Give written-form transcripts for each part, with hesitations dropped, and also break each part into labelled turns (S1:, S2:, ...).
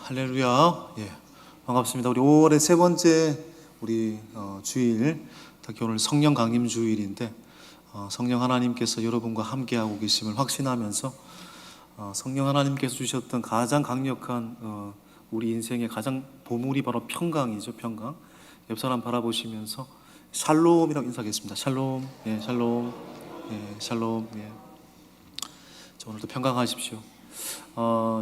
S1: 할렐루야. 예, 반갑습니다. 우리 5월의 세 번째 우리 주일, 특히 오늘 성령 강림 주일인데 성령 하나님께서 여러분과 함께하고 계심을 확신하면서 성령 하나님께서 주셨던 가장 강력한 우리 인생의 가장 보물이 바로 평강이죠. 평강. 옆 사람 바라보시면서 샬롬이라고 인사하겠습니다. 샬롬. 예, 샬롬. 예, 샬롬. 예. 자, 오늘도 평강하십시오.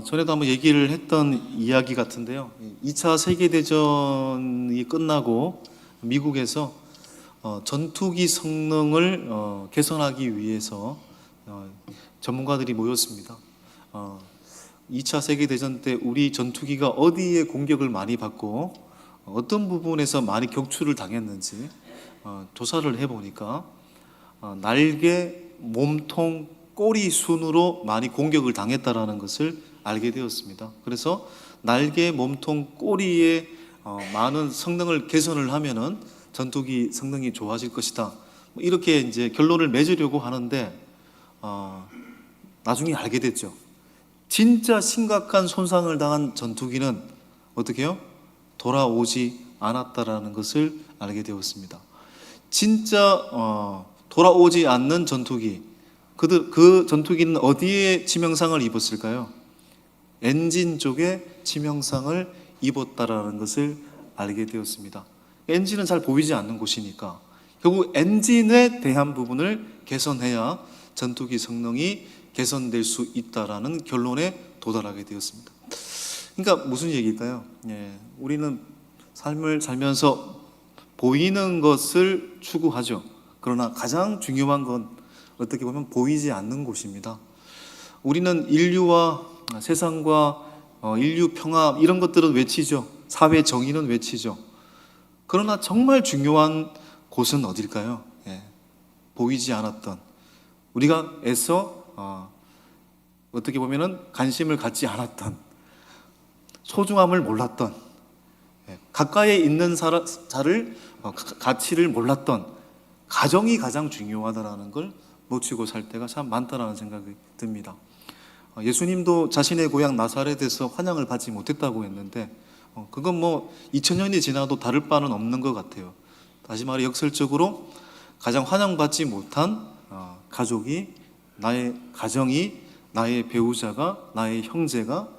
S1: 전에도 한번 얘기를 했던 이야기 같은데요. 2차 세계대전이 끝나고 미국에서 전투기 성능을 개선하기 위해서 전문가들이 모였습니다. 2차 세계대전 때 우리 전투기가 어디에 공격을 많이 받고 어떤 부분에서 많이 격추를 당했는지 조사를 해보니까 날개, 몸통, 꼬리 순으로 많이 공격을 당했다라는 것을 알게 되었습니다. 그래서 날개, 몸통, 꼬리에 많은 성능을 개선을 하면은 전투기 성능이 좋아질 것이다. 이렇게 이제 결론을 맺으려고 하는데 나중에 알게 됐죠. 진짜 심각한 손상을 당한 전투기는 어떻게 해요? 돌아오지 않았다라는 것을 알게 되었습니다. 진짜 돌아오지 않는 전투기, 그 전투기는 어디에 치명상을 입었을까요? 엔진 쪽에 치명상을 입었다라는 것을 알게 되었습니다. 엔진은 잘 보이지 않는 곳이니까 결국 엔진에 대한 부분을 개선해야 전투기 성능이 개선될 수 있다라는 결론에 도달하게 되었습니다. 그러니까 무슨 얘기일까요? 예, 우리는 삶을 살면서 보이는 것을 추구하죠. 그러나 가장 중요한 건 어떻게 보면 보이지 않는 곳입니다. 우리는 인류와 세상과 인류 평화 이런 것들은 외치죠. 사회 정의는 외치죠. 그러나 정말 중요한 곳은 어딜까요? 예, 보이지 않았던, 우리가 애써 어떻게 보면은 관심을 갖지 않았던, 소중함을 몰랐던, 가까이에 있는 자를 가치를 몰랐던 가정이 가장 중요하다라는 걸 놓치고 살 때가 참 많다라는 생각이 듭니다. 예수님도 자신의 고향 나사렛에서 환영을 받지 못했다고 했는데 그건 뭐 2000년이 지나도 다를 바는 없는 것 같아요. 다시 말해 역설적으로 가장 환영받지 못한 가족이, 나의 가정이, 나의 배우자가, 나의 형제가,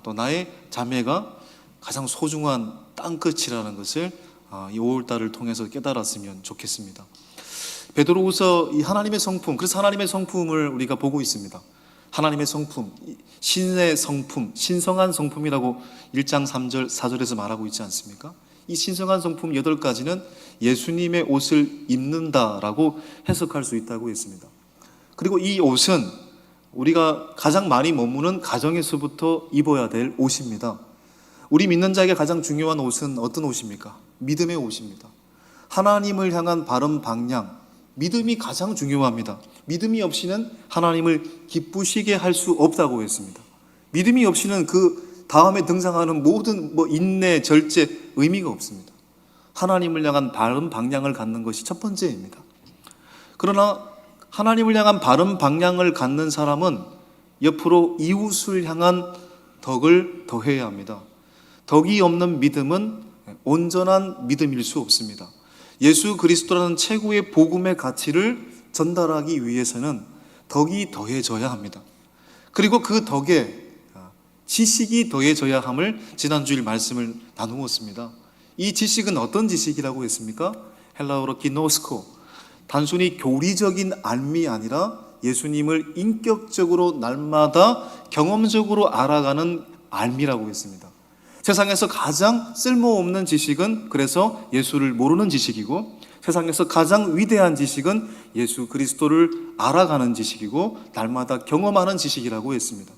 S1: 또 나의 자매가 가장 소중한 땅끝이라는 것을 이 5월달을 통해서 깨달았으면 좋겠습니다. 베드로후서 이 하나님의 성품, 그래서 하나님의 성품을 우리가 보고 있습니다. 하나님의 성품, 신의 성품, 신성한 성품이라고 1장 3절 4절에서 말하고 있지 않습니까? 이 신성한 성품 8가지는 예수님의 옷을 입는다라고 해석할 수 있다고 했습니다. 그리고 이 옷은 우리가 가장 많이 머무는 가정에서부터 입어야 될 옷입니다. 우리 믿는 자에게 가장 중요한 옷은 어떤 옷입니까? 믿음의 옷입니다. 하나님을 향한 바른 방향, 믿음이 가장 중요합니다. 믿음이 없이는 하나님을 기쁘시게 할 수 없다고 했습니다. 믿음이 없이는 그 다음에 등장하는 모든 인내, 절제 의미가 없습니다. 하나님을 향한 바른 방향을 갖는 것이 첫 번째입니다. 그러나 하나님을 향한 바른 방향을 갖는 사람은 옆으로 이웃을 향한 덕을 더해야 합니다. 덕이 없는 믿음은 온전한 믿음일 수 없습니다. 예수 그리스도라는 최고의 복음의 가치를 전달하기 위해서는 덕이 더해져야 합니다. 그리고 그 덕에 지식이 더해져야 함을 지난주일 말씀을 나누었습니다. 이 지식은 어떤 지식이라고 했습니까? 헬라어로 기노스코, 단순히 교리적인 알미 아니라 예수님을 인격적으로 날마다 경험적으로 알아가는 알미라고 했습니다. 세상에서 가장 쓸모없는 지식은 그래서 예수를 모르는 지식이고, 세상에서 가장 위대한 지식은 예수 그리스도를 알아가는 지식이고 날마다 경험하는 지식이라고 했습니다.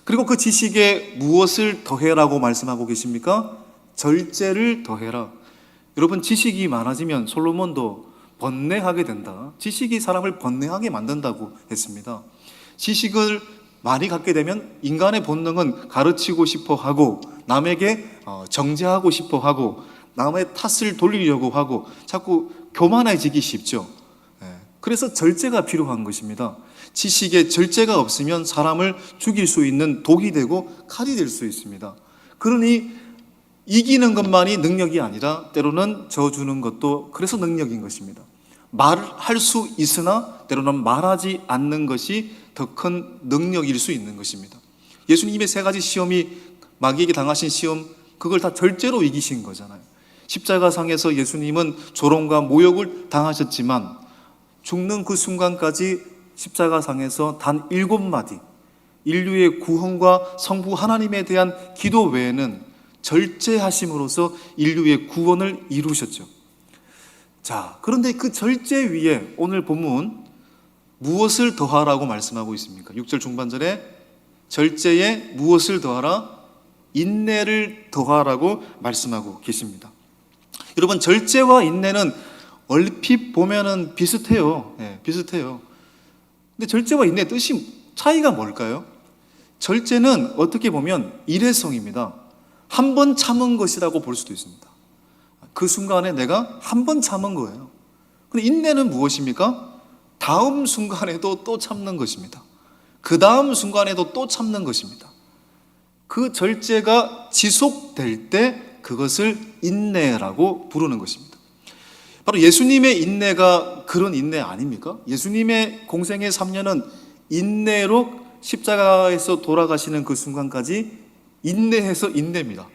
S1: 그리고 그 지식에 무엇을 더해라고 말씀하고 계십니까? 절제를 더해라. 여러분, 지식이 많아지면 솔로몬도 번뇌하게 된다. 지식이 사람을 번뇌하게 만든다고 했습니다. 지식을 많이 갖게 되면 인간의 본능은 가르치고 싶어 하고, 남에게 정죄하고 싶어 하고, 남의 탓을 돌리려고 하고, 자꾸 교만해지기 쉽죠. 그래서 절제가 필요한 것입니다. 지식에 절제가 없으면 사람을 죽일 수 있는 독이 되고 칼이 될 수 있습니다. 그러니 이기는 것만이 능력이 아니라 때로는 져주는 것도 그래서 능력인 것입니다. 말할 수 있으나 때로는 말하지 않는 것이 더 큰 능력일 수 있는 것입니다. 예수님의 세 가지 시험이 마귀에게 당하신 시험, 그걸 다 절제로 이기신 거잖아요. 십자가상에서 예수님은 조롱과 모욕을 당하셨지만 죽는 그 순간까지 십자가상에서 단 7마디 인류의 구원과 성부 하나님에 대한 기도 외에는 절제하심으로써 인류의 구원을 이루셨죠. 자, 그런데 그 절제 위에 오늘 본문 무엇을 더하라고 말씀하고 있습니까? 6절 중반절에 절제에 무엇을 더하라? 인내를 더하라고 말씀하고 계십니다. 여러분, 절제와 인내는 얼핏 보면은 비슷해요. 비슷해요. 근데 절제와 인내의 뜻이 차이가 뭘까요? 절제는 어떻게 보면 일회성입니다. 한 번 참은 것이라고 볼 수도 있습니다. 그 순간에 내가 한 번 참은 거예요. 근데 인내는 무엇입니까? 다음 순간에도 또 참는 것입니다. 그 다음 순간에도 또 참는 것입니다. 그 절제가 지속될 때 그것을 인내라고 부르는 것입니다. 바로 예수님의 인내가 그런 인내 아닙니까? 예수님의 공생의 3년은 인내로 십자가에서 돌아가시는 그 순간까지 인내해서 인내입니다.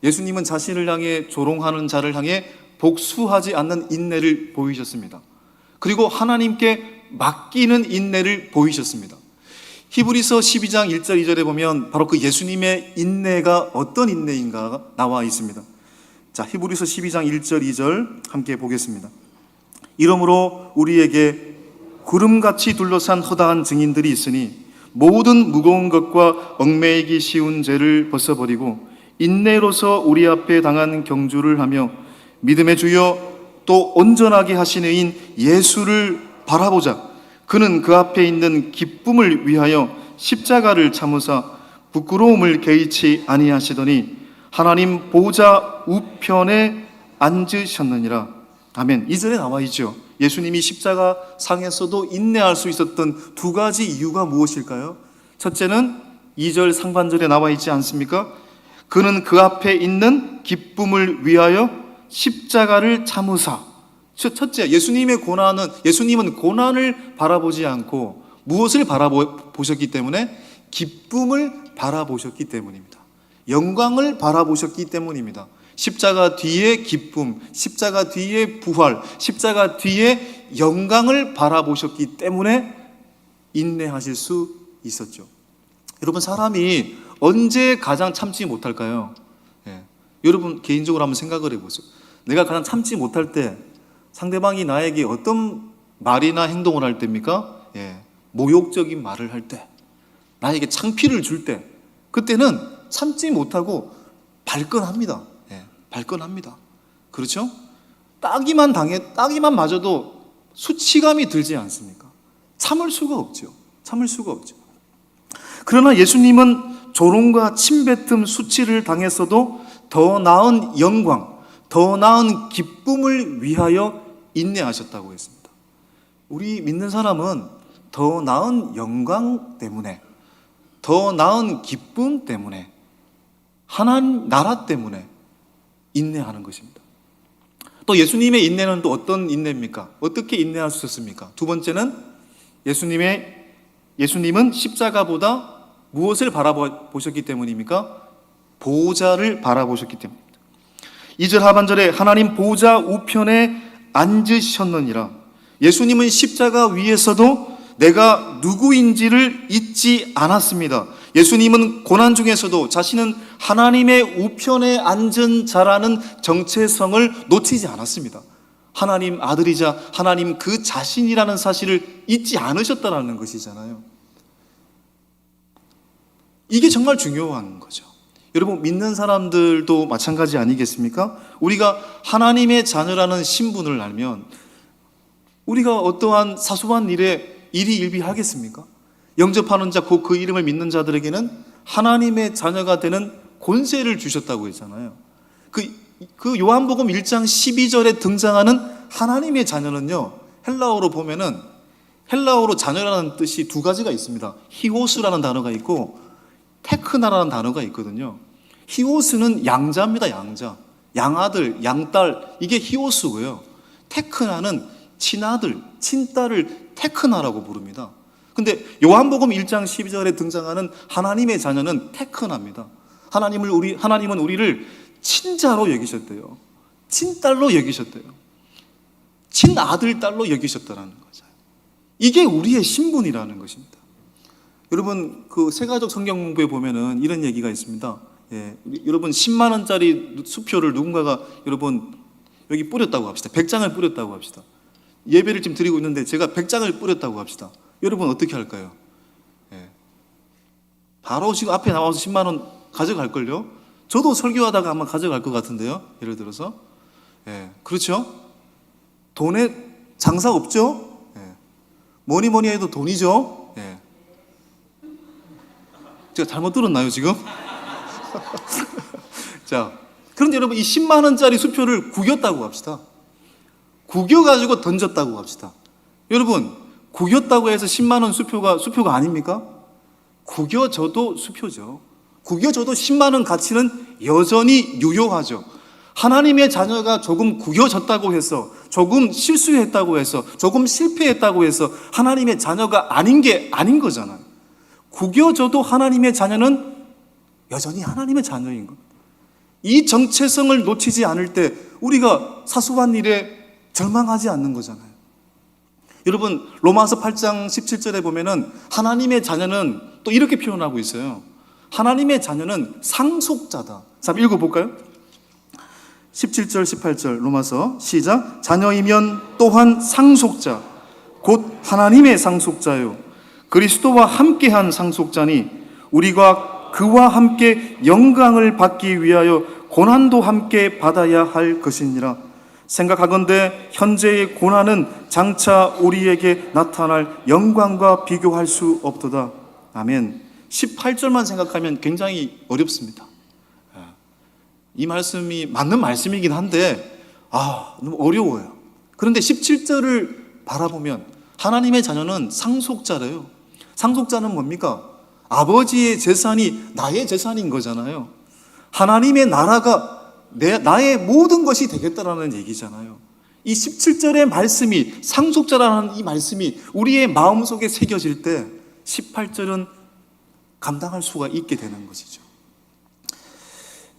S1: 예수님은 자신을 향해 조롱하는 자를 향해 복수하지 않는 인내를 보이셨습니다. 그리고 하나님께 맡기는 인내를 보이셨습니다. 히브리서 12장 1절 2절에 보면 바로 그 예수님의 인내가 어떤 인내인가 나와 있습니다. 자, 히브리서 12장 1절 2절 함께 보겠습니다. 이러므로 우리에게 구름같이 둘러싼 허다한 증인들이 있으니 모든 무거운 것과 얽매이기 쉬운 죄를 벗어버리고 인내로서 우리 앞에 당한 경주를 하며 믿음의 주여 또 온전하게 하신 의인 예수를 바라보자. 그는 그 앞에 있는 기쁨을 위하여 십자가를 참으사 부끄러움을 개의치 아니하시더니 하나님 보좌 우편에 앉으셨느니라. 아멘. 2절에 나와 있죠. 예수님이 십자가 상에서도 인내할 수 있었던 두 가지 이유가 무엇일까요? 첫째는 2절 상반절에 나와 있지 않습니까? 그는 그 앞에 있는 기쁨을 위하여 십자가를 참으사. 첫째, 예수님은 고난을 바라보지 않고 무엇을 바라보셨기 때문에? 기쁨을 바라보셨기 때문입니다. 영광을 바라보셨기 때문입니다. 십자가 뒤에 기쁨, 십자가 뒤에 부활, 십자가 뒤에 영광을 바라보셨기 때문에 인내하실 수 있었죠. 여러분, 사람이 언제 가장 참지 못할까요? 여러분 개인적으로 한번 생각을 해보세요. 내가 가장 참지 못할 때 상대방이 나에게 어떤 말이나 행동을 할 때입니까? 모욕적인 말을 할 때, 나에게 창피를 줄 때, 그때는 참지 못하고 발끈합니다. 발끈합니다. 그렇죠? 따기만 맞아도 수치감이 들지 않습니까? 참을 수가 없죠. 참을 수가 없죠. 그러나 예수님은 조롱과 침뱉음, 수치를 당했어도 더 나은 영광, 더 나은 기쁨을 위하여 인내하셨다고 했습니다. 우리 믿는 사람은 더 나은 영광 때문에, 더 나은 기쁨 때문에, 하나님 나라 때문에 인내하는 것입니다. 또 예수님의 인내는 또 어떤 인내입니까? 어떻게 인내할 수 있었습니까? 두 번째는 예수님은 십자가보다 무엇을 바라보셨기 때문입니까? 보좌를 바라보셨기 때문입니다. 2절 하반절에 하나님 보좌 우편에 앉으셨느니라. 예수님은 십자가 위에서도 내가 누구인지를 잊지 않았습니다. 예수님은 고난 중에서도 자신은 하나님의 우편에 앉은 자라는 정체성을 놓치지 않았습니다. 하나님 아들이자 하나님 그 자신이라는 사실을 잊지 않으셨다는 것이잖아요. 이게 정말 중요한 거죠. 여러분, 믿는 사람들도 마찬가지 아니겠습니까? 우리가 하나님의 자녀라는 신분을 알면 우리가 어떠한 사소한 일에 일희일비하겠습니까? 영접하는 자, 그 이름을 믿는 자들에게는 하나님의 자녀가 되는 권세를 주셨다고 했잖아요. 그 요한복음 1장 12절에 등장하는 하나님의 자녀는요, 헬라어로 보면은 헬라어로 자녀라는 뜻이 두 가지가 있습니다. 히오스라는 단어가 있고 테크나라는 단어가 있거든요. 히오스는 양자입니다. 양자. 양아들, 양딸, 이게 히오스고요. 테크나는 친아들, 친딸을 테크나라고 부릅니다. 근데 요한복음 1장 12절에 등장하는 하나님의 자녀는 테크나입니다. 하나님은 우리를 친자로 여기셨대요. 친딸로 여기셨대요. 친아들, 딸로 여기셨다는 거죠. 이게 우리의 신분이라는 것입니다. 여러분, 그 세가족 성경 공부에 보면은 이런 얘기가 있습니다. 여러분 10만 원짜리 수표를 누군가가 여러분 여기 뿌렸다고 합시다. 100장을 뿌렸다고 합시다. 예배를 지금 드리고 있는데 제가 100장을 뿌렸다고 합시다. 여러분 어떻게 할까요? 바로 지금 앞에 나와서 10만 원 가져갈걸요? 저도 설교하다가 아마 가져갈 것 같은데요. 예를 들어서. 그렇죠? 돈에 장사 없죠? 뭐니 해도 돈이죠? 제가 잘못 들었나요 지금? 자, 그런데 여러분 이 10만 원짜리 수표를 구겼다고 합시다. 구겨가지고 던졌다고 합시다. 여러분 구겼다고 해서 10만 원 수표가 아닙니까? 구겨져도 수표죠. 구겨져도 10만 원 가치는 여전히 유효하죠. 하나님의 자녀가 조금 구겨졌다고 해서, 조금 실수했다고 해서, 조금 실패했다고 해서 하나님의 자녀가 아닌 게 아닌 거잖아요. 구겨져도 하나님의 자녀는 여전히 하나님의 자녀인 것. 이 정체성을 놓치지 않을 때 우리가 사소한 일에 절망하지 않는 거잖아요. 여러분 로마서 8장 17절에 보면은 하나님의 자녀는 또 이렇게 표현하고 있어요. 하나님의 자녀는 상속자다. 자, 읽어볼까요? 17절 18절 로마서 시작. 자녀이면 또한 상속자 곧 하나님의 상속자요 그리스도와 함께한 상속자니 우리가 그와 함께 영광을 받기 위하여 고난도 함께 받아야 할 것이니라. 생각하건대 현재의 고난은 장차 우리에게 나타날 영광과 비교할 수 없도다. 아멘. 18절만 생각하면 굉장히 어렵습니다. 이 말씀이 맞는 말씀이긴 한데 너무 어려워요. 그런데 17절을 바라보면 하나님의 자녀는 상속자래요. 상속자는 뭡니까? 아버지의 재산이 나의 재산인 거잖아요. 하나님의 나라가 나의 모든 것이 되겠다라는 얘기잖아요. 이 17절의 말씀이, 상속자라는 이 말씀이 우리의 마음속에 새겨질 때 18절은 감당할 수가 있게 되는 것이죠.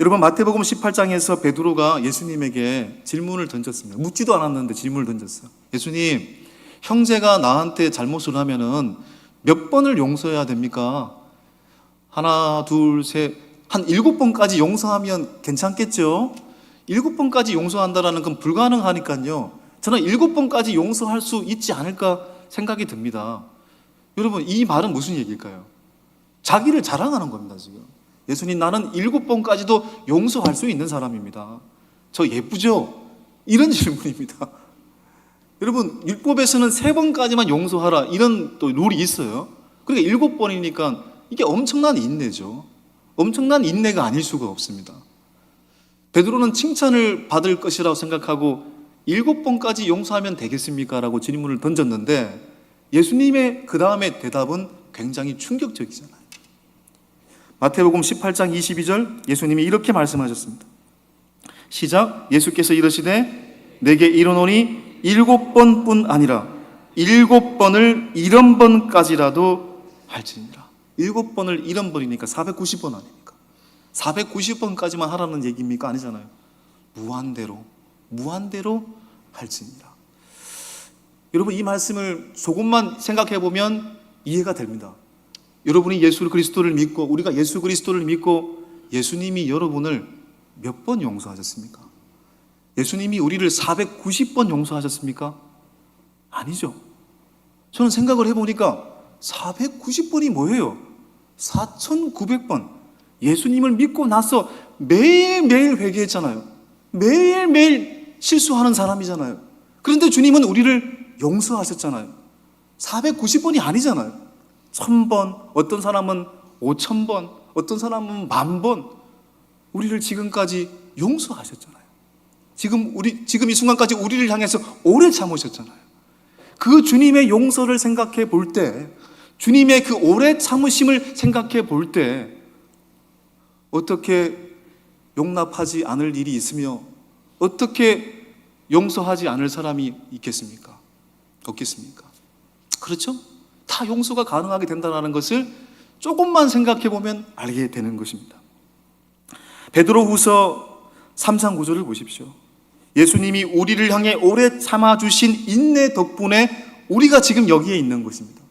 S1: 여러분 마태복음 18장에서 베드로가 예수님에게 질문을 던졌습니다. 묻지도 않았는데 질문을 던졌어요. 예수님, 형제가 나한테 잘못을 하면은 몇 번을 용서해야 됩니까? 하나, 둘, 셋, 한 7번까지 용서하면 괜찮겠죠? 7번까지 용서한다라는 건 불가능하니까요. 저는 7번까지 용서할 수 있지 않을까 생각이 듭니다. 여러분 이 말은 무슨 얘기일까요? 자기를 자랑하는 겁니다 지금. 예수님, 나는 7번까지도 용서할 수 있는 사람입니다. 저 예쁘죠? 이런 질문입니다. 여러분 율법에서는 3번까지만 용서하라 이런 또 룰이 있어요. 그러니까 7번이니까 이게 엄청난 인내죠. 엄청난 인내가 아닐 수가 없습니다. 베드로는 칭찬을 받을 것이라고 생각하고 7번까지 용서하면 되겠습니까? 라고 질문을 던졌는데 예수님의 그 다음에 대답은 굉장히 충격적이잖아요. 마태복음 18장 22절 예수님이 이렇게 말씀하셨습니다. 시작. 예수께서 이르시되 내게 이르노니 7번뿐 아니라 7번을 70번까지라도 할지니라. 7번을 70번이니까 490번 아닙니까? 490번까지만 하라는 얘기입니까? 아니잖아요. 무한대로 할지니라. 여러분 이 말씀을 조금만 생각해 보면 이해가 됩니다. 여러분이 예수 그리스도를 믿고 우리가 예수 그리스도를 믿고 예수님이 여러분을 몇 번 용서하셨습니까? 예수님이 우리를 490번 용서하셨습니까? 아니죠. 저는 생각을 해보니까 490번이 뭐예요? 4,900번 예수님을 믿고 나서 매일매일 회개했잖아요. 매일매일 실수하는 사람이잖아요. 그런데 주님은 우리를 용서하셨잖아요. 490번이 아니잖아요. 1000번, 어떤 사람은 5000번, 어떤 사람은 10,000번 우리를 지금까지 용서하셨잖아요. 지금 이 순간까지 우리를 향해서 오래 참으셨잖아요. 그 주님의 용서를 생각해 볼 때, 주님의 그 오래 참으심을 생각해 볼 때 어떻게 용납하지 않을 일이 있으며 어떻게 용서하지 않을 사람이 있겠습니까? 없겠습니까? 그렇죠? 다 용서가 가능하게 된다는 것을 조금만 생각해 보면 알게 되는 것입니다. 베드로후서 3장 9절을 보십시오. 예수님이 우리를 향해 오래 참아주신 인내 덕분에 우리가 지금 여기에 있는 것입니다.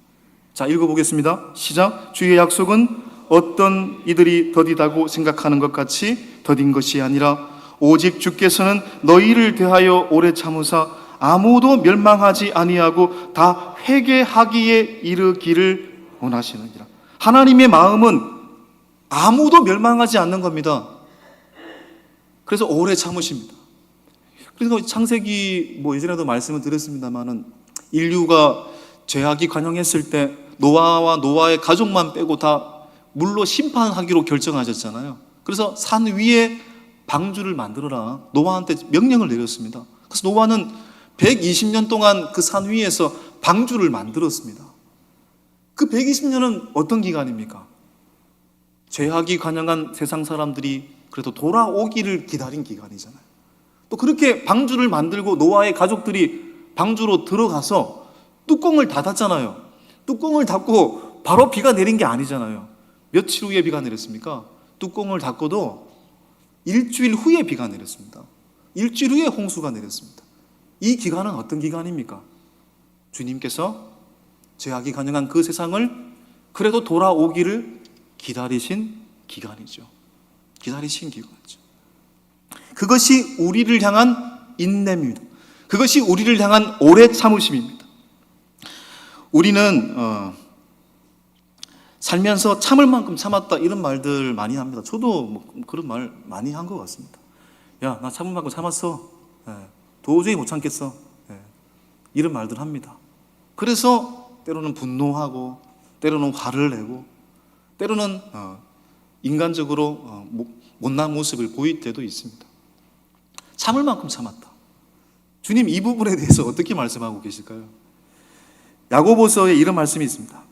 S1: 자, 읽어보겠습니다. 시작. 주의 약속은 어떤 이들이 더디다고 생각하는 것 같이 더딘 것이 아니라 오직 주께서는 너희를 대하여 오래 참으사 아무도 멸망하지 아니하고 다 회개하기에 이르기를 원하시느니라. 하나님의 마음은 아무도 멸망하지 않는 겁니다. 그래서 오래 참으십니다. 그래서 창세기 예전에도 말씀을 드렸습니다만은 인류가 죄악이 관영했을 때 노아와 노아의 가족만 빼고 다 물로 심판하기로 결정하셨잖아요. 그래서 산 위에 방주를 만들어라 노아한테 명령을 내렸습니다. 그래서 노아는 120년 동안 그 산 위에서 방주를 만들었습니다. 그 120년은 어떤 기간입니까? 죄악이 관영한 세상 사람들이 그래도 돌아오기를 기다린 기간이잖아요. 또 그렇게 방주를 만들고 노아의 가족들이 방주로 들어가서 뚜껑을 닫았잖아요. 뚜껑을 닫고 바로 비가 내린 게 아니잖아요. 며칠 후에 비가 내렸습니까? 뚜껑을 닫고도 일주일 후에 비가 내렸습니다. 일주일 후에 홍수가 내렸습니다. 이 기간은 어떤 기간입니까? 주님께서 죄악이 관영한 그 세상을 그래도 돌아오기를 기다리신 기간이죠. 기다리신 기간이죠. 그것이 우리를 향한 인내입니다. 그것이 우리를 향한 오래 참으심입니다. 우리는 살면서 참을 만큼 참았다 이런 말들 많이 합니다. 저도 그런 말 많이 한 것 같습니다. 야, 나 참을 만큼 참았어. 도저히 못 참겠어. 이런 말들 합니다. 그래서 때로는 분노하고 때로는 화를 내고 때로는 인간적으로 못난 모습을 보일 때도 있습니다. 참을 만큼 참았다. 주님 이 부분에 대해서 어떻게 말씀하고 계실까요? 야고보서에 이런 말씀이 있습니다.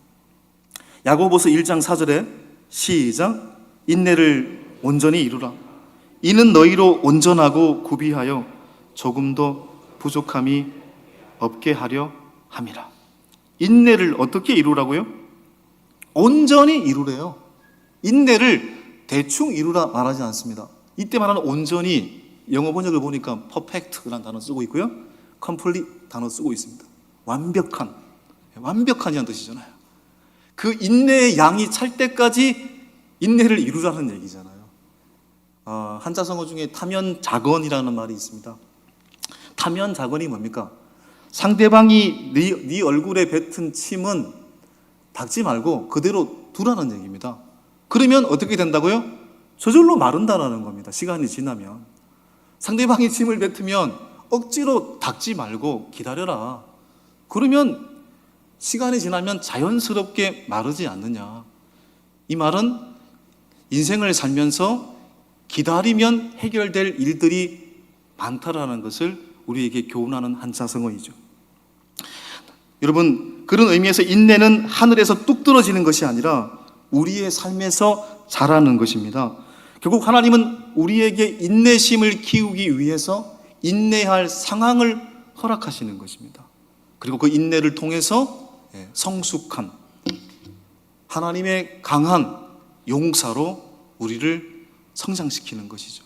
S1: 야고보서 1장 4절에 시작. 인내를 온전히 이루라. 이는 너희로 온전하고 구비하여 조금도 부족함이 없게 하려 함이라. 인내를 어떻게 이루라고요? 온전히 이루래요. 인내를 대충 이루라 말하지 않습니다. 이때 말하는 온전히 영어 번역을 보니까 perfect라는 단어 쓰고 있고요. complete 단어 쓰고 있습니다. 완벽한, 완벽한이라는 뜻이잖아요. 그 인내의 양이 찰 때까지 인내를 이루라는 얘기잖아요. 한자성어 중에 타면자건이라는 말이 있습니다. 타면자건이 뭡니까? 상대방이 네 얼굴에 뱉은 침은 닦지 말고 그대로 두라는 얘기입니다. 그러면 어떻게 된다고요? 저절로 마른다라는 겁니다. 시간이 지나면. 상대방이 침을 뱉으면 억지로 닦지 말고 기다려라. 그러면 시간이 지나면 자연스럽게 마르지 않느냐. 이 말은 인생을 살면서 기다리면 해결될 일들이 많다라는 것을 우리에게 교훈하는 한자성어이죠. 여러분, 그런 의미에서 인내는 하늘에서 뚝 떨어지는 것이 아니라 우리의 삶에서 자라는 것입니다. 결국 하나님은 우리에게 인내심을 키우기 위해서 인내할 상황을 허락하시는 것입니다. 그리고 그 인내를 통해서 성숙한 하나님의 강한 용사로 우리를 성장시키는 것이죠.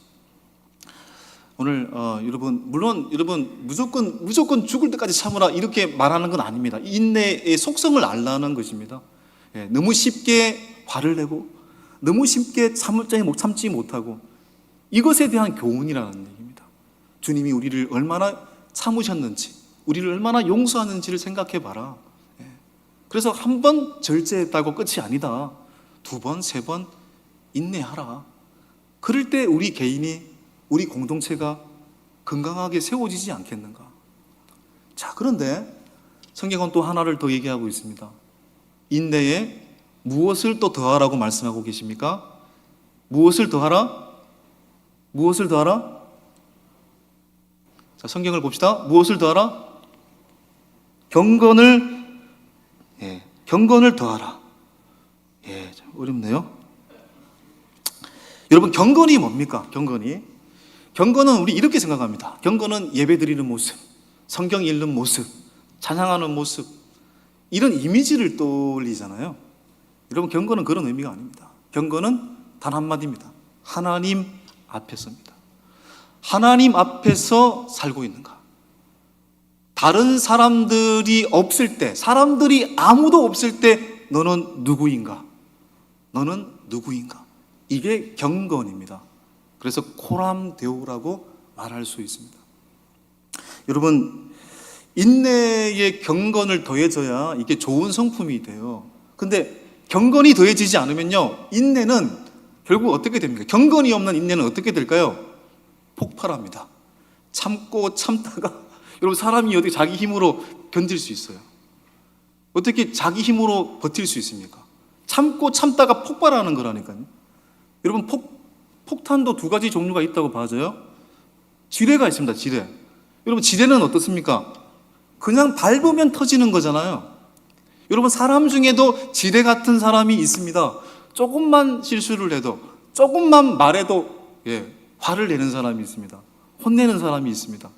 S1: 오늘 여러분, 물론 여러분 무조건 죽을 때까지 참으라 이렇게 말하는 건 아닙니다. 인내의 속성을 알라는 것입니다. 너무 쉽게 화를 내고 너무 쉽게 참지 못하고 이것에 대한 교훈이라는 얘기입니다. 주님이 우리를 얼마나 참으셨는지, 우리를 얼마나 용서하는지를 생각해 봐라. 그래서 한 번 절제했다고 끝이 아니다. 2번, 3번 인내하라. 그럴 때 우리 개인이, 우리 공동체가 건강하게 세워지지 않겠는가. 자, 그런데 성경은 또 하나를 더 얘기하고 있습니다. 인내에 무엇을 또 더하라고 말씀하고 계십니까? 무엇을 더하라? 무엇을 더하라? 자, 성경을 봅시다. 무엇을 더하라? 경건을 더하라. 참 어렵네요. 여러분, 경건이 뭡니까? 경건은 우리 이렇게 생각합니다. 경건은 예배 드리는 모습, 성경 읽는 모습, 찬양하는 모습, 이런 이미지를 떠올리잖아요. 여러분, 경건은 그런 의미가 아닙니다. 경건은 단 한마디입니다. 하나님 앞에서입니다. 하나님 앞에서 살고 있는가? 다른 사람들이 없을 때, 사람들이 아무도 없을 때 너는 누구인가? 너는 누구인가? 이게 경건입니다. 그래서 코람데오라고 말할 수 있습니다. 여러분, 인내의 경건을 더해져야 이게 좋은 성품이 돼요. 근데 경건이 더해지지 않으면요, 인내는 결국 어떻게 됩니까? 경건이 없는 인내는 어떻게 될까요? 폭발합니다. 참고 참다가 여러분, 사람이 어떻게 자기 힘으로 견딜 수 있어요? 어떻게 자기 힘으로 버틸 수 있습니까? 참고 참다가 폭발하는 거라니까요. 여러분, 폭탄도 두 가지 종류가 있다고 봐져요. 지뢰가 있습니다. 지뢰. 여러분, 지뢰는 어떻습니까? 그냥 밟으면 터지는 거잖아요. 여러분, 사람 중에도 지뢰 같은 사람이 있습니다. 조금만 실수를 해도, 조금만 말해도 화를 내는 사람이 있습니다. 혼내는 사람이 있습니다.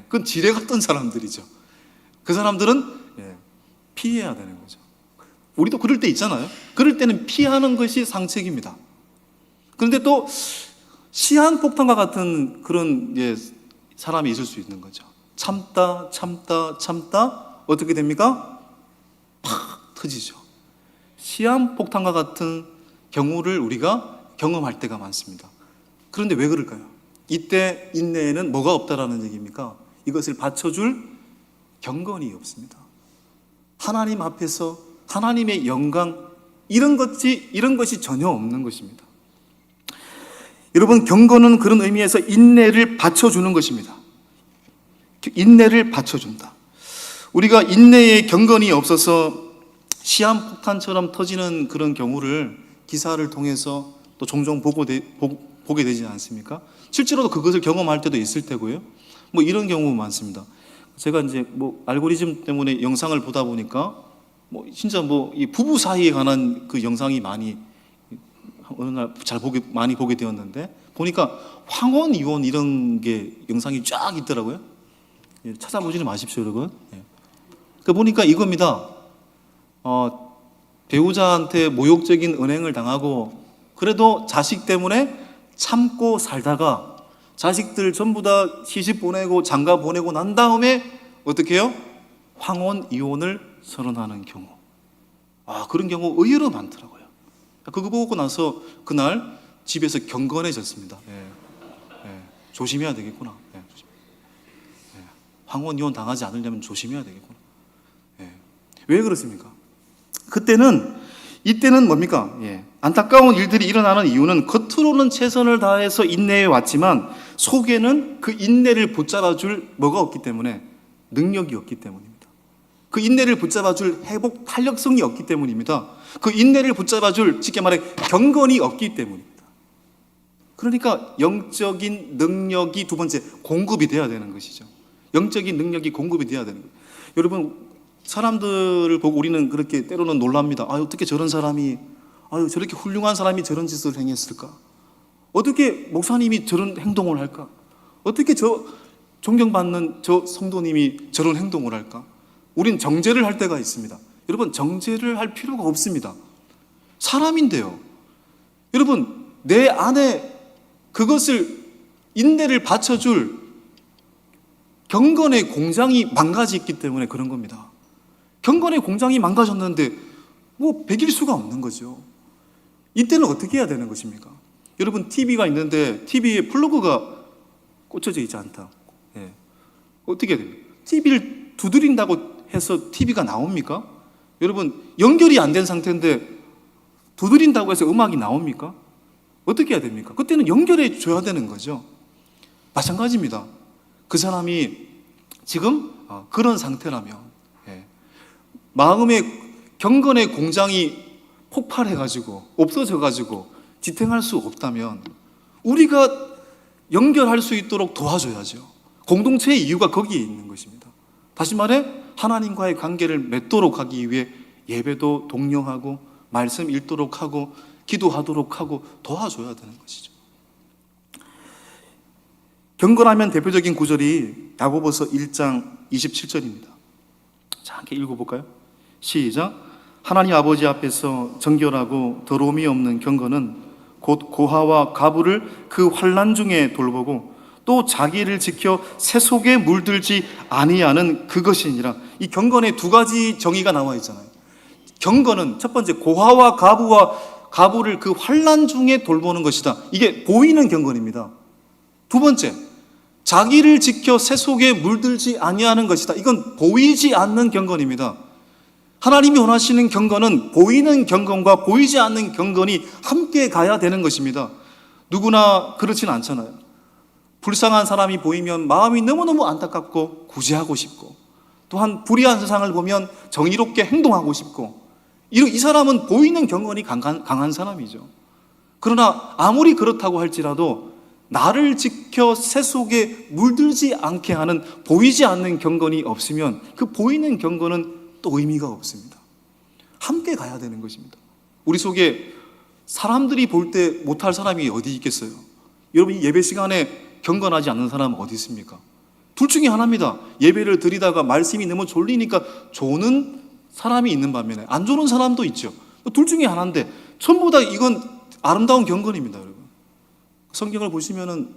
S1: 그건 지뢰 같은 사람들이죠. 그 사람들은 피해야 되는 거죠. 우리도 그럴 때 있잖아요. 그럴 때는 피하는 것이 상책입니다. 그런데 또 시한폭탄과 같은 그런 사람이 있을 수 있는 거죠. 참다 어떻게 됩니까? 팍 터지죠. 시한폭탄과 같은 경우를 우리가 경험할 때가 많습니다. 그런데 왜 그럴까요? 이때 인내에는 뭐가 없다라는 얘기입니까? 이것을 받쳐줄 경건이 없습니다. 하나님 앞에서 하나님의 영광, 이런 것이 전혀 없는 것입니다. 여러분, 경건은 그런 의미에서 인내를 받쳐주는 것입니다. 인내를 받쳐준다. 우리가 인내의 경건이 없어서 시한폭탄처럼 터지는 그런 경우를 기사를 통해서 또 종종 보게 되지 않습니까? 실제로도 그것을 경험할 때도 있을 테고요. 뭐 이런 경우 많습니다. 제가 이제 알고리즘 때문에 영상을 보다 보니까 진짜 이 부부 사이에 관한 그 영상이 많이 어느 날 많이 보게 되었는데, 보니까 황혼 이혼 이런 게 영상이 쫙 있더라고요. 찾아보지는 마십시오, 여러분. 그 보니까 이겁니다. 배우자한테 모욕적인 은행을 당하고 그래도 자식 때문에 참고 살다가 자식들 전부 다 시집 보내고 장가 보내고 난 다음에 어떻게 해요? 황혼 이혼을 선언하는 경우. 그런 경우 의외로 많더라고요. 그거 보고 나서 그날 집에서 경건해졌습니다. 조심해야 되겠구나. 황혼 이혼 당하지 않으려면 조심해야 되겠구나. 왜 그렇습니까? 이때는 뭡니까? 안타까운 일들이 일어나는 이유는 겉으로는 최선을 다해서 인내해 왔지만 속에는 그 인내를 붙잡아줄 뭐가 없기 때문에, 능력이 없기 때문입니다. 그 인내를 붙잡아줄 회복 탄력성이 없기 때문입니다. 그 인내를 붙잡아줄, 쉽게 말해 경건이 없기 때문입니다. 그러니까 영적인 능력이 두 번째 공급이 돼야 되는 것이죠. 영적인 능력이 공급이 돼야 되는 거예요. 여러분, 사람들을 보고 우리는 그렇게 때로는 놀랍니다. 어떻게 저런 사람이, 저렇게 훌륭한 사람이 저런 짓을 행했을까? 어떻게 목사님이 저런 행동을 할까? 어떻게 저 존경받는 저 성도님이 저런 행동을 할까? 우린 정죄를 할 때가 있습니다. 여러분, 정죄를 할 필요가 없습니다. 사람인데요. 여러분, 내 안에 그것을 인내를 받쳐줄 경건의 공장이 망가졌기 때문에 그런 겁니다. 경건의 공장이 망가졌는데 배길 수가 없는 거죠. 이때는 어떻게 해야 되는 것입니까? 여러분, TV가 있는데 TV에 플러그가 꽂혀져 있지 않다. 어떻게 해야 됩니까? TV를 두드린다고 해서 TV가 나옵니까? 여러분, 연결이 안 된 상태인데 두드린다고 해서 음악이 나옵니까? 어떻게 해야 됩니까? 그때는 연결해 줘야 되는 거죠. 마찬가지입니다. 그 사람이 지금 그런 상태라면, 마음의 경건의 공장이 폭발해가지고 없어져가지고 지탱할 수 없다면 우리가 연결할 수 있도록 도와줘야죠. 공동체의 이유가 거기에 있는 것입니다. 다시 말해, 하나님과의 관계를 맺도록 하기 위해 예배도 독려하고 말씀 읽도록 하고 기도하도록 하고 도와줘야 되는 것이죠.
S2: 경건하면 대표적인 구절이 야고보서 1장 27절입니다. 자, 함께 읽어볼까요? 시작. 하나님 아버지 앞에서 정결하고 더러움이 없는 경건은 곧 고하와 가부를 그 환난 중에 돌보고 또 자기를 지켜 새 속에 물들지 아니하는 그것이니라.
S1: 이 경건에 두 가지 정의가 나와 있잖아요. 경건은 첫 번째 고하와 가부를 그 환난 중에 돌보는 것이다. 이게 보이는 경건입니다. 두 번째, 자기를 지켜 새 속에 물들지 아니하는 것이다. 이건 보이지 않는 경건입니다. 하나님이 원하시는 경건은 보이는 경건과 보이지 않는 경건이 함께 가야 되는 것입니다. 누구나 그렇지는 않잖아요. 불쌍한 사람이 보이면 마음이 너무너무 안타깝고 구제하고 싶고, 또한 불의한 세상을 보면 정의롭게 행동하고 싶고, 이 사람은 보이는 경건이 강한 사람이죠. 그러나 아무리 그렇다고 할지라도 나를 지켜 새 속에 물들지 않게 하는 보이지 않는 경건이 없으면 그 보이는 경건은 또 의미가 없습니다. 함께 가야 되는 것입니다. 우리 속에 사람들이 볼 때 못할 사람이 어디 있겠어요? 여러분, 이 예배 시간에 경건하지 않는 사람은 어디 있습니까? 둘 중에 하나입니다. 예배를 드리다가 말씀이 너무 졸리니까 조는 사람이 있는 반면에 안 조는 사람도 있죠. 둘 중에 하나인데 전부 다 이건 아름다운 경건입니다, 여러분. 성경을 보시면은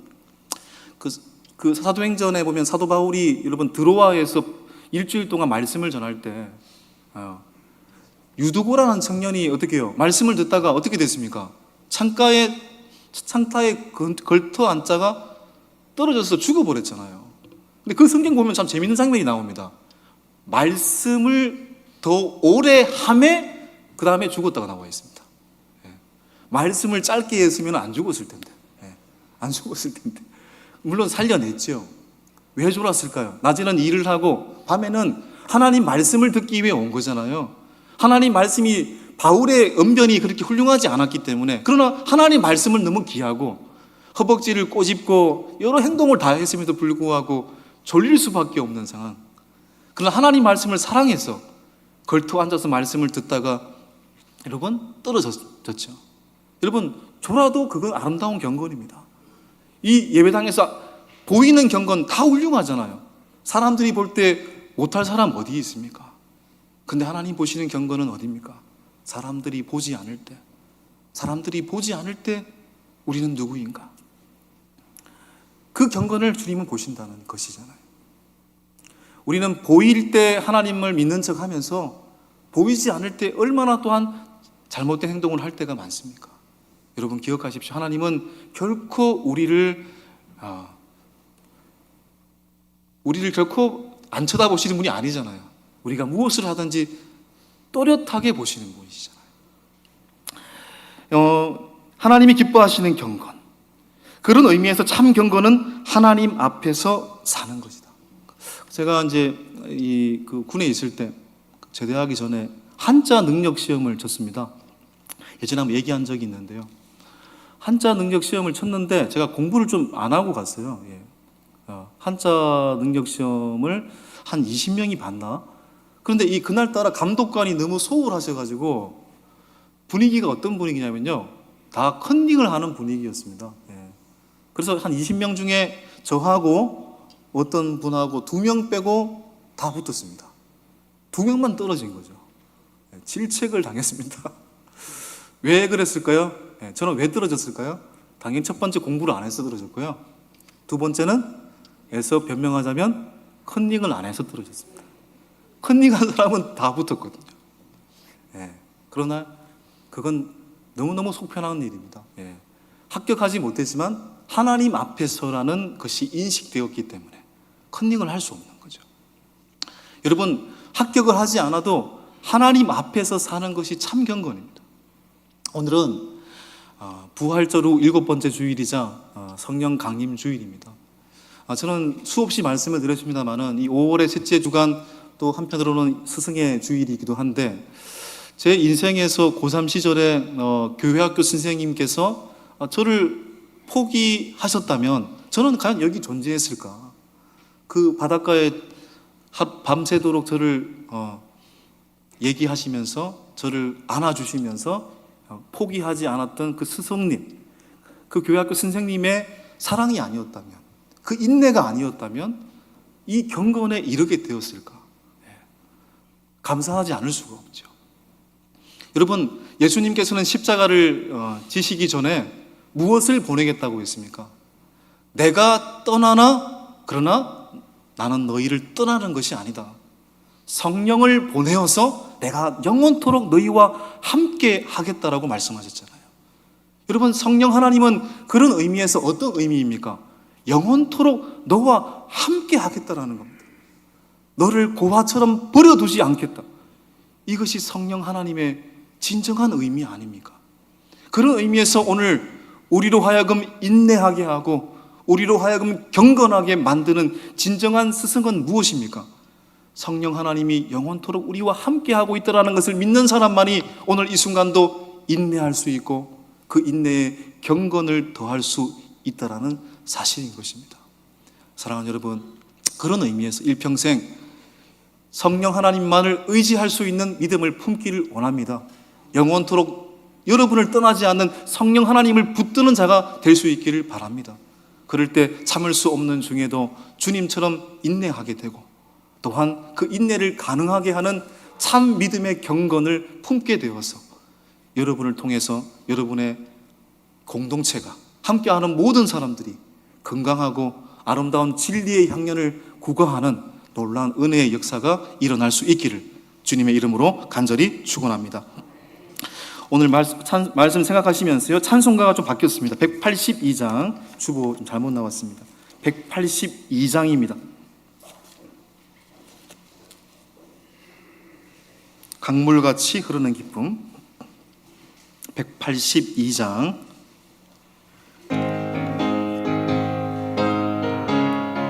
S1: 그 사도행전에 보면 사도 바울이 여러분 드로아에서 일주일 동안 말씀을 전할 때 유두고라는 청년이 어떻게 해요? 말씀을 듣다가 어떻게 됐습니까? 창가에 걸터 앉자가 떨어져서 죽어버렸잖아요. 근데 그 성경 보면 참 재밌는 장면이 나옵니다. 말씀을 더 오래 함에 그 다음에 죽었다가 나와 있습니다. 말씀을 짧게 했으면 안 죽었을 텐데. 안 죽었을 텐데. 물론 살려냈죠. 왜 졸았을까요? 낮에는 일을 하고 밤에는 하나님 말씀을 듣기 위해 온 거잖아요. 하나님 말씀이 바울의 언변이 그렇게 훌륭하지 않았기 때문에, 그러나 하나님 말씀을 너무 귀하고 허벅지를 꼬집고 여러 행동을 다 했음에도 불구하고 졸릴 수밖에 없는 상황. 그러나 하나님 말씀을 사랑해서 걸터 앉아서 말씀을 듣다가 여러분 떨어졌죠. 여러분, 졸아도 그건 아름다운 경건입니다. 이 예배당에서 보이는 경건 다 훌륭하잖아요. 사람들이 볼 때 못할 사람 어디 있습니까? 근데 하나님 보시는 경건은 어디입니까? 사람들이 보지 않을 때. 사람들이 보지 않을 때 우리는 누구인가? 그 경건을 주님은 보신다는 것이잖아요. 우리는 보일 때 하나님을 믿는 척 하면서 보이지 않을 때 얼마나 또한 잘못된 행동을 할 때가 많습니까? 여러분 기억하십시오. 하나님은 결코 우리를 결코 안 쳐다보시는 분이 아니잖아요. 우리가 무엇을 하든지 또렷하게 보시는 분이시잖아요. 하나님이 기뻐하시는 경건, 그런 의미에서 참 경건은 하나님 앞에서 사는 것이다. 제가 이제 그 군에 있을 때 제대하기 전에 한자 능력 시험을 쳤습니다. 예전에 한번 얘기한 적이 있는데요. 한자 능력 시험을 쳤는데 제가 공부를 좀 안 하고 갔어요. 한자 능력 시험을 한 20명이 봤나? 그런데 그날따라 감독관이 너무 소홀하셔가지고 분위기가 어떤 분위기냐면요, 다 컨닝을 하는 분위기였습니다. 그래서 한 20명 중에 저하고 어떤 분하고 2명 빼고 다 붙었습니다. 2명만 떨어진 거죠. 질책을 당했습니다. 왜 그랬을까요? 저는 왜 떨어졌을까요? 당연히 첫 번째 공부를 안 해서 떨어졌고요. 두 번째는 해서 변명하자면 컨닝을 안 해서 떨어졌습니다. 컨닝한 사람은 다 붙었거든요. 그러나 그건 너무너무 속편한 일입니다. 합격하지 못했지만 하나님 앞에서라는 것이 인식되었기 때문에 컨닝을 할 수 없는 거죠. 여러분, 합격을 하지 않아도 하나님 앞에서 사는 것이 참 경건입니다. 오늘은 부활절 후 7번째 주일이자 성령 강림 주일입니다. 저는 수없이 말씀을 드렸습니다만은 이 5월의 셋째 주간, 또 한편으로는 스승의 주일이기도 한데, 제 인생에서 고3 시절에 교회학교 선생님께서 저를 포기하셨다면 저는 과연 여기 존재했을까? 그 바닷가에 밤새도록 저를 얘기하시면서 저를 안아주시면서
S2: 포기하지 않았던 그 스승님, 그 교회학교 선생님의 사랑이 아니었다면, 그 인내가 아니었다면 이 경건에 이르게 되었을까? 감사하지 않을 수가 없죠. 여러분, 예수님께서는 십자가를 지시기 전에 무엇을 보내겠다고 했습니까? 내가 떠나나 그러나 나는 너희를 떠나는 것이 아니다. 성령을 보내어서 내가 영원토록 너희와 함께 하겠다라고 말씀하셨잖아요. 여러분, 성령 하나님은 그런 의미에서 어떤 의미입니까? 영원토록 너와 함께 하겠다라는 겁니다. 너를 고아처럼 버려두지 않겠다. 이것이 성령 하나님의 진정한 의미 아닙니까? 그런 의미에서 오늘 우리로 하여금 인내하게 하고 우리로 하여금 경건하게 만드는 진정한 스승은 무엇입니까? 성령 하나님이 영원토록 우리와 함께하고 있다는 것을 믿는 사람만이 오늘 이 순간도 인내할 수 있고 그 인내에 경건을 더할 수 있다는 사실인 것입니다. 사랑하는 여러분, 그런 의미에서 일평생 성령 하나님만을 의지할 수 있는 믿음을 품기를 원합니다. 영원토록 여러분을 떠나지 않는 성령 하나님을 붙드는 자가 될 수 있기를 바랍니다. 그럴 때 참을 수 없는 중에도 주님처럼 인내하게 되고 또한 그 인내를 가능하게 하는 참 믿음의 경건을 품게 되어서 여러분을 통해서 여러분의 공동체가 함께하는 모든 사람들이 건강하고 아름다운 진리의 향연을 구가하는 놀라운 은혜의 역사가 일어날 수 있기를 주님의 이름으로 간절히 축원합니다. 오늘 말씀 생각하시면서요, 찬송가가 좀 바뀌었습니다. 182장, 주보 좀 잘못 나왔습니다. 182장입니다. 강물같이 흐르는 기쁨. 182장